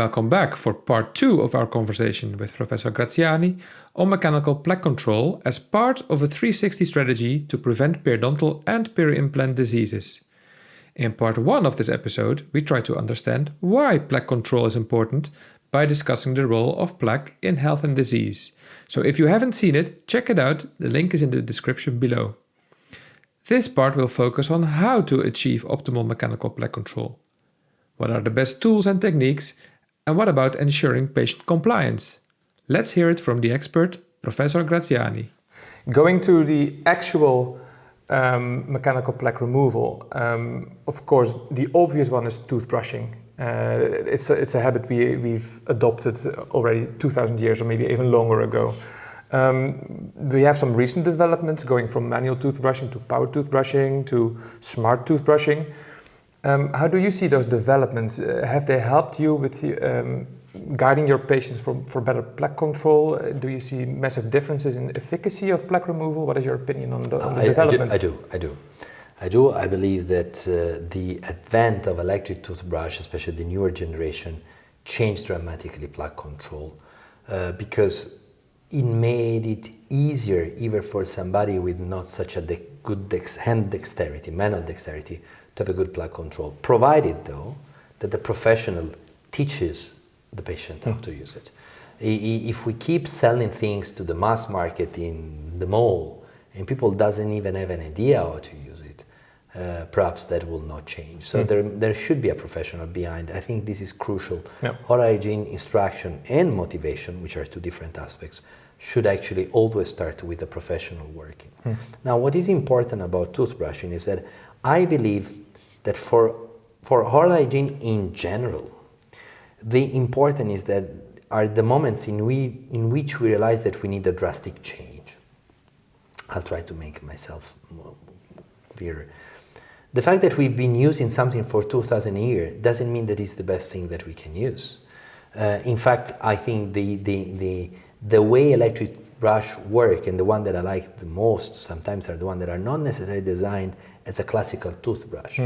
Welcome back for part 2 of our conversation with Professor Graziani on mechanical plaque control as part of a 360 strategy to prevent periodontal and peri-implant diseases. In part 1 of this episode, we try to understand why plaque control is important by discussing the role of plaque in health and disease. So if you haven't seen it, check it out, the link is in the description below. This part will focus on how to achieve optimal mechanical plaque control. What are the best tools and techniques? And what about ensuring patient compliance? Let's hear it from the expert, Professor Graziani. Going to the actual mechanical plaque removal, of course, the obvious one is toothbrushing. It's a habit we've adopted already 2,000 years or maybe even longer ago. We have some recent developments going from manual toothbrushing to power toothbrushing to smart toothbrushing. How do you see those developments? Have they helped you with guiding your patients for better plaque control? Do you see massive differences in efficacy of plaque removal? What is your opinion on the development? I do. I believe that the advent of electric toothbrush, especially the newer generation, changed dramatically plaque control because it made it easier even for somebody with not such a good hand dexterity, manual dexterity, to have a good plaque control, provided though that the professional teaches the patient how to use it. If we keep selling things to the mass market in the mall and people doesn't even have an idea how to use it, perhaps that will not change. So there should be a professional behind. I think this is crucial. Oral hygiene, instruction and motivation, which are two different aspects, should actually always start with a professional working. Now, what is important about toothbrushing is that I believe that for oral hygiene in general, the important is that are the moments in which we realize that we need a drastic change. I'll try to make myself more clearer. The fact that we've been using something for 2,000 years doesn't mean that it's the best thing that we can use. In fact, I think the way electric brush work and the one that I like the most sometimes are the ones that are not necessarily designed as a classical toothbrush.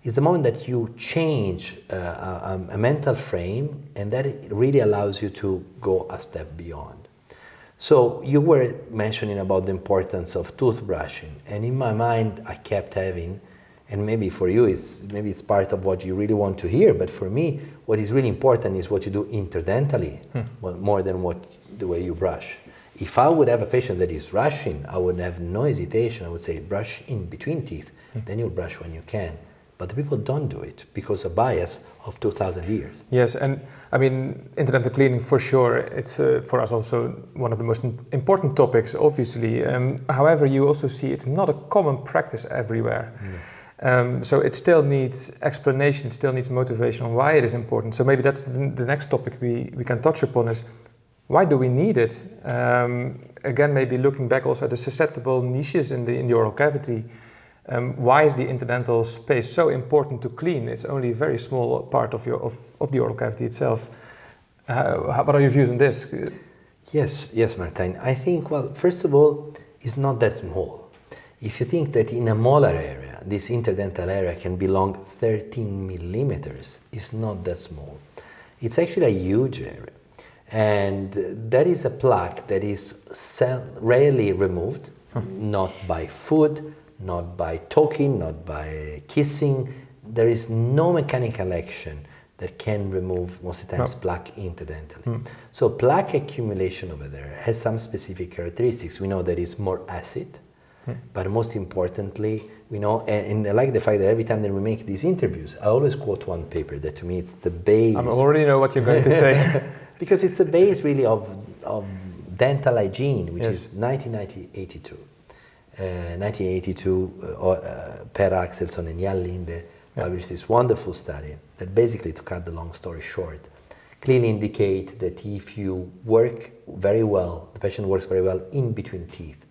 Is the moment that you change a mental frame, and that it really allows you to go a step beyond. So you were mentioning about the importance of toothbrushing, and in my mind I kept having, and maybe for you it's part of what you really want to hear, but for me what is really important is what you do interdentally, more than the way you brush. If I would have a patient that is rushing, I would have no hesitation. I would say brush in between teeth, then you'll brush when you can. But the people don't do it because of bias of 2,000 years. Yes, and I mean, interdental cleaning for sure, it's for us also one of the most important topics, obviously. However, you also see it's not a common practice everywhere. So it still needs explanation, still needs motivation on why it is important. So maybe that's the next topic we can touch upon is, why do we need it? Again, maybe looking back also at the susceptible niches in the oral cavity. Why is the interdental space so important to clean? It's only a very small part of the oral cavity itself. What are your views on this? Yes, Martijn. I think, well, first of all, it's not that small. If you think that in a molar area, this interdental area can belong 13 millimeters, it's not that small. It's actually a huge area. And that is a plaque that is rarely removed, not by food, not by talking, not by kissing. There is no mechanical action that can remove most of the times plaque interdentally. So plaque accumulation over there has some specific characteristics. We know that it's more acid, but most importantly, we know, and I like the fact that every time that we make these interviews, I always quote one paper that to me it's the base. I already know what you're going to say. Because it's the base really of dental hygiene, which is 1982. 1982, Per Axelsson and Jan Linde published this wonderful study that basically, to cut the long story short, clearly indicate that if you work very well, the patient works very well in between teeth,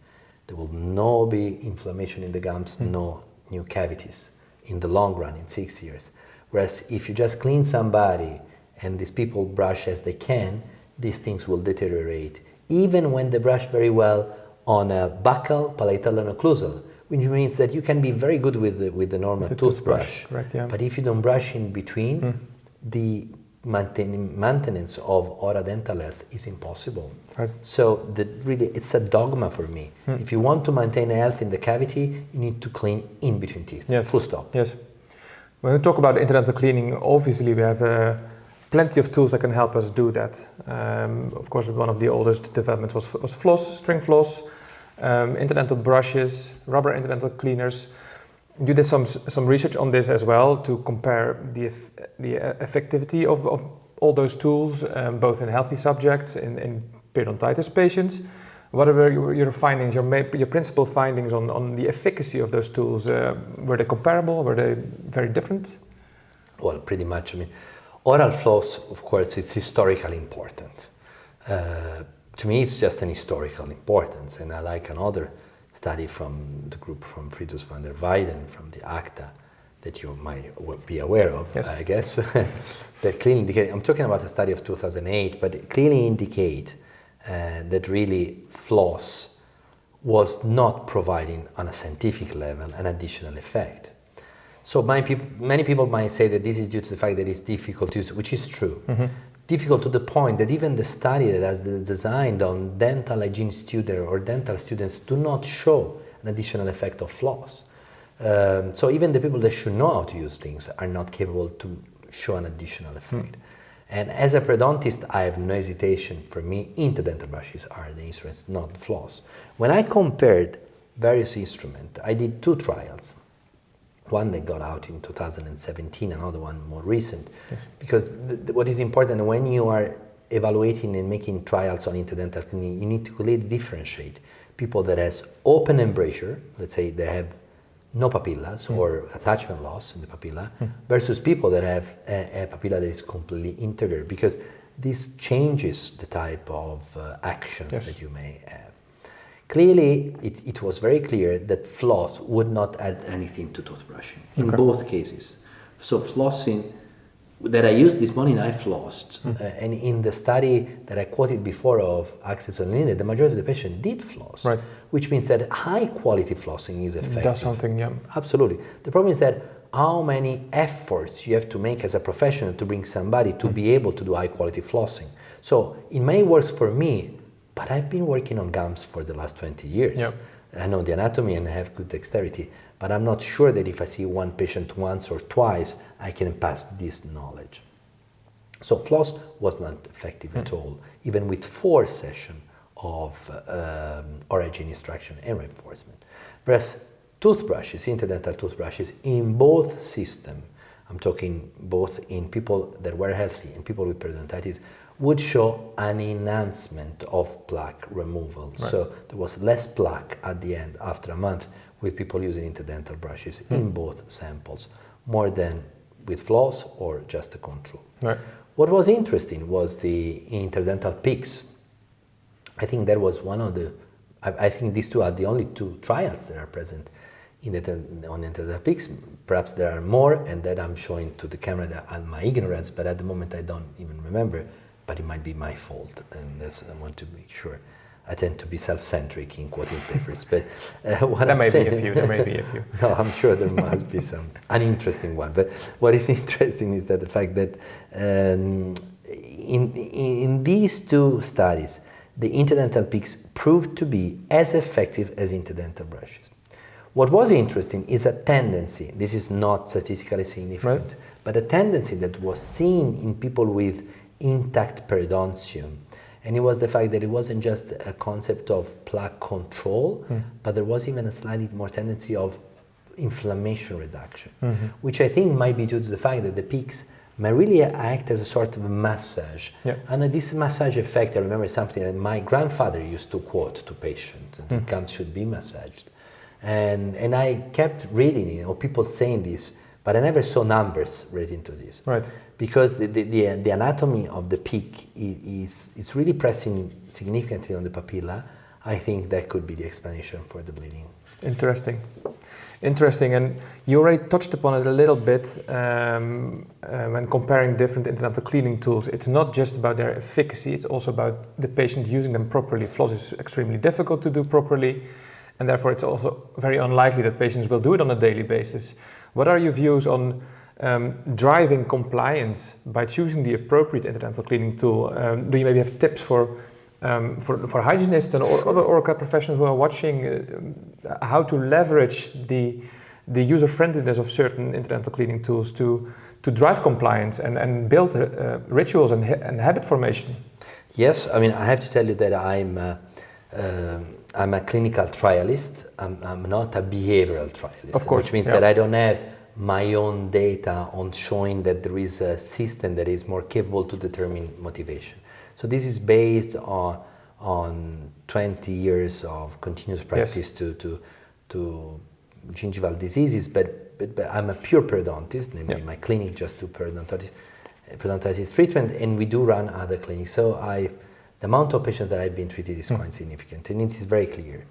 there will no be inflammation in the gums, no new cavities in the long run, in 6 years. Whereas if you just clean somebody and these people brush as they can, these things will deteriorate, even when they brush very well on a buccal, palatal, and occlusal, which means that you can be very good with the normal toothbrush. Correct, yeah. But if you don't brush in between, the maintenance of oral dental health is impossible. Right. So really, it's a dogma for me. If you want to maintain health in the cavity, you need to clean in between teeth. Yes. Full stop. Yes. When we talk about interdental cleaning, obviously we have plenty of tools that can help us do that. Of course, one of the oldest developments was floss, string floss, interdental brushes, rubber interdental cleaners. You did some research on this as well to compare the effectivity of all those tools, both in healthy subjects, in periodontitis patients. What were your findings, your principal findings on the efficacy of those tools? Were they comparable? Were they very different? Well, pretty much. I mean, oral floss, of course, it's historically important. To me, it's just an historical importance, and I like another study from the group from Friedrich van der Weyden from the ACTA that you might be aware of, yes. I guess, that clearly indicate, I'm talking about a study of 2008, but it clearly indicate that really floss was not providing on a scientific level an additional effect. So many people might say that this is due to the fact that it's difficult to use, which is true. Difficult to the point that even the study that has designed on dental hygiene students or dental students do not show an additional effect of floss. So even the people that should know how to use things are not capable to show an additional effect. And as a periodontist, I have no hesitation. For me, interdental brushes are the instruments, not the floss. When I compared various instruments, I did 2 trials. One that got out in 2017, another one more recent. Yes. Because what is important when you are evaluating and making trials on interdental cleaning, you need to clearly differentiate people that has open embrasure, let's say they have no papillas or attachment loss in the papilla, versus people that have a papilla that is completely integral, because this changes the type of actions yes. that you may have. Clearly, it was very clear that floss would not add anything to toothbrushing in both cases. So flossing, that I used this morning, I flossed. And in the study that I quoted before of Axel and Linde, the majority of the patients did floss. Right. Which means that high quality flossing is effective. Does something, yeah. Absolutely. The problem is that how many efforts you have to make as a professional to bring somebody to be able to do high quality flossing. So it may work for me, but I've been working on gums for the last 20 years. Yep. I know the anatomy and I have good dexterity, but I'm not sure that if I see one patient once or twice, I can pass this knowledge. So floss was not effective at all, even with 4 sessions of oral hygiene instruction and reinforcement. Whereas toothbrushes, interdental toothbrushes, in both systems, I'm talking both in people that were healthy and people with periodontitis, would show an enhancement of plaque removal. Right. So there was less plaque at the end after a month with people using interdental brushes in both samples, more than with floss or just a control. Right. What was interesting was the interdental peaks. I think that was one of the, I think these 2 are the only 2 trials that are present on interdental peaks. Perhaps there are more, and that I'm showing to the camera and my ignorance, but at the moment I don't even remember. But it might be my fault, and I want to be sure. I tend to be self-centric in quoting papers, but there may be a few. No, I'm sure there must be some uninteresting one. But what is interesting is that the fact that in these 2 studies, the interdental peaks proved to be as effective as interdental brushes. What was interesting is a tendency. This is not statistically significant, right. But a tendency that was seen in people with intact periodontium, and it was the fact that it wasn't just a concept of plaque control, but there was even a slightly more tendency of inflammation reduction, which I think might be due to the fact that the peaks may really act as a sort of a massage. Yeah. And this massage effect, I remember something that my grandfather used to quote to patients, that the gums should be massaged. And I kept reading, people saying this, but I never saw numbers relating to this. Right. Because the anatomy of the peak is really pressing significantly on the papilla. I think that could be the explanation for the bleeding. Interesting. And you already touched upon it a little bit when comparing different interdental cleaning tools. It's not just about their efficacy, it's also about the patient using them properly. Floss is extremely difficult to do properly, and therefore it's also very unlikely that patients will do it on a daily basis. What are your views on driving compliance by choosing the appropriate interdental cleaning tool. Do you maybe have tips for hygienists and other oral care professionals who are watching how to leverage the user-friendliness of certain interdental cleaning tools to drive compliance and build rituals and habit formation? Yes, I mean, I have to tell you that I'm a clinical trialist. I'm not a behavioral trialist. Of course, which means that I don't have my own data on showing that there is a system that is more capable to determine motivation. So this is based on 20 years of continuous practice to gingival diseases, but I'm a pure periodontist, namely my clinic just do periodontitis treatment, and we do run other clinics. So the amount of patients that I've been treated is quite significant, and it is very clear.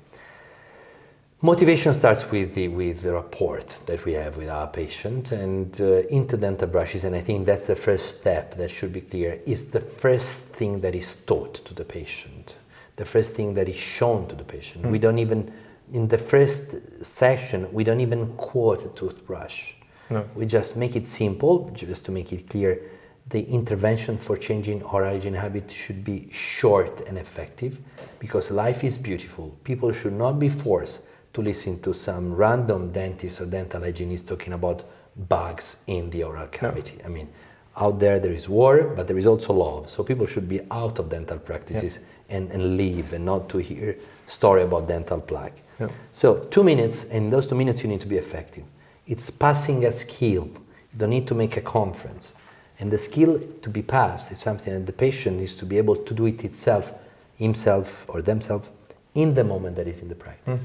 Motivation starts with the rapport that we have with our patient, and interdental brushes, and I think that's the first step that should be clear, is the first thing that is taught to the patient, the first thing that is shown to the patient. We don't even, in the first session, we don't even quote a toothbrush. No. We just make it simple, just to make it clear. The intervention for changing oral hygiene habit should be short and effective, because life is beautiful. People should not be forced to listen to some random dentist or dental hygienist talking about bugs in the oral cavity. No. I mean, out there is war, but there is also love. So people should be out of dental practices and leave, and not to hear story about dental plaque. Yeah. So 2 minutes, and in those 2 minutes you need to be effective. It's passing a skill. You don't need to make a conference. And the skill to be passed is something that the patient needs to be able to do it himself or themselves in the moment that is in the practice.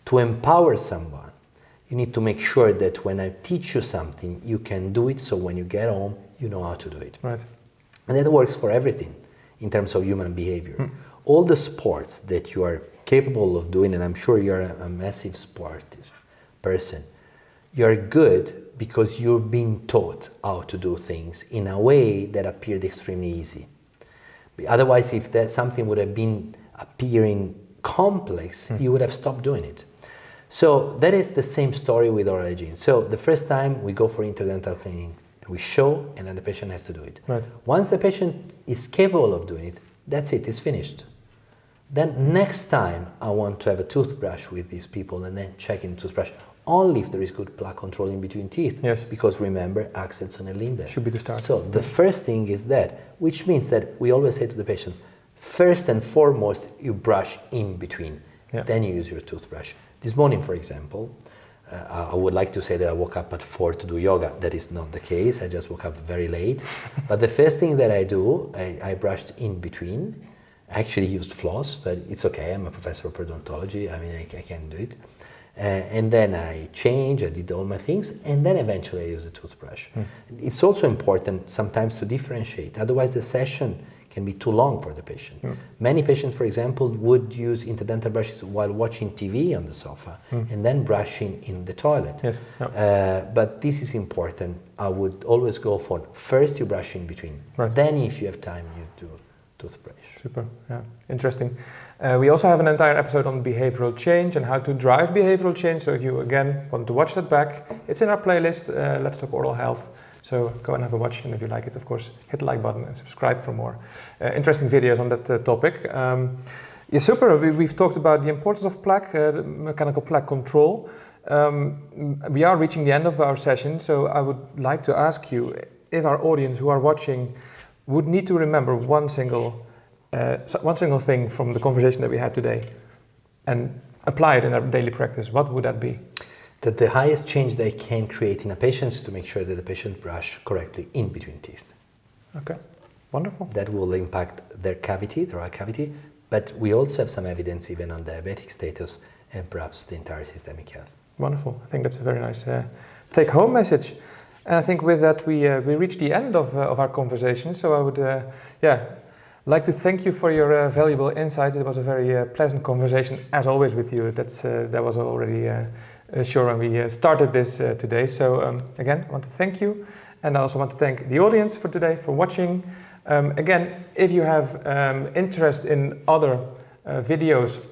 To empower someone, you need to make sure that when I teach you something, you can do it, so when you get home, you know how to do it. Right. And that works for everything in terms of human behavior. All the sports that you are capable of doing, and I'm sure you're a massive sport person, you're good because you've been taught how to do things in a way that appeared extremely easy. Otherwise, if that something would have been appearing complex, you would have stopped doing it. So that is the same story with oral hygiene. So the first time we go for interdental cleaning, we show, and then the patient has to do it. Right. Once the patient is capable of doing it, that's it, it's finished. Then next time I want to have a toothbrush with these people, and then check in the toothbrush only if there is good plaque control in between teeth. Yes. Because remember, accents on a Linde. Should be the start. So the first thing is that, which means that we always say to the patient, first and foremost, you brush in between. Then you use your toothbrush. This morning, for example, I would like to say that I woke up at 4 to do yoga. That is not the case. I just woke up very late. But the first thing that I do, I brushed in between. I actually used floss, but it's okay. I'm a professor of periodontology. I mean, I can do it. And then I changed, I did all my things, and then eventually I used a toothbrush. It's also important sometimes to differentiate. Otherwise, the session can be too long for the patient. Many patients, for example, would use interdental brushes while watching TV on the sofa and then brushing in the toilet. Yes. But this is important. I would always go for first you brush in between. Right. Then if you have time, you do toothbrush. Super, yeah, interesting. We also have an entire episode on behavioral change and how to drive behavioral change. So if you again want to watch that back, it's in our playlist, Let's Talk Oral Health. So go and have a watch, and if you like it, of course, hit the like button and subscribe for more interesting videos on that topic. Yeah, super. We've talked about the importance of plaque, mechanical plaque control. We are reaching the end of our session, so I would like to ask you if our audience who are watching would need to remember one single thing from the conversation that we had today and apply it in our daily practice, what would that be? That the highest change they can create in a patient is to make sure that the patient brush correctly in between teeth. Okay, wonderful. That will impact their cavity, the oral cavity, but we also have some evidence even on diabetic status and perhaps the entire systemic health. Wonderful. I think that's a very nice take-home message. And I think with that we reached the end of our conversation. So I would like to thank you for your valuable insights. It was a very pleasant conversation, as always, with you. That was already sure when we started this today. So again, I want to thank you, and I also want to thank the audience for today for watching. Again, if you have interest in other videos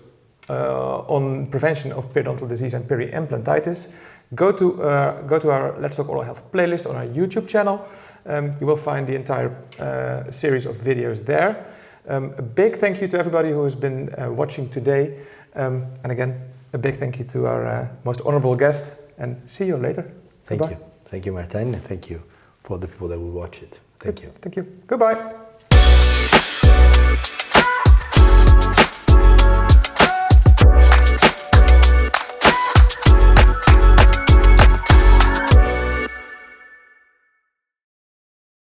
on prevention of periodontal disease and peri-implantitis, go to our Let's Talk Oral Health playlist on our YouTube channel. You will find the entire series of videos there. A big thank you to everybody who has been watching today. And again, a big thank you to our most honorable guest, and see you later. Thank Goodbye. you. Thank you, Martijn, and thank you for the people that will watch it. Thank you. Thank you. Goodbye.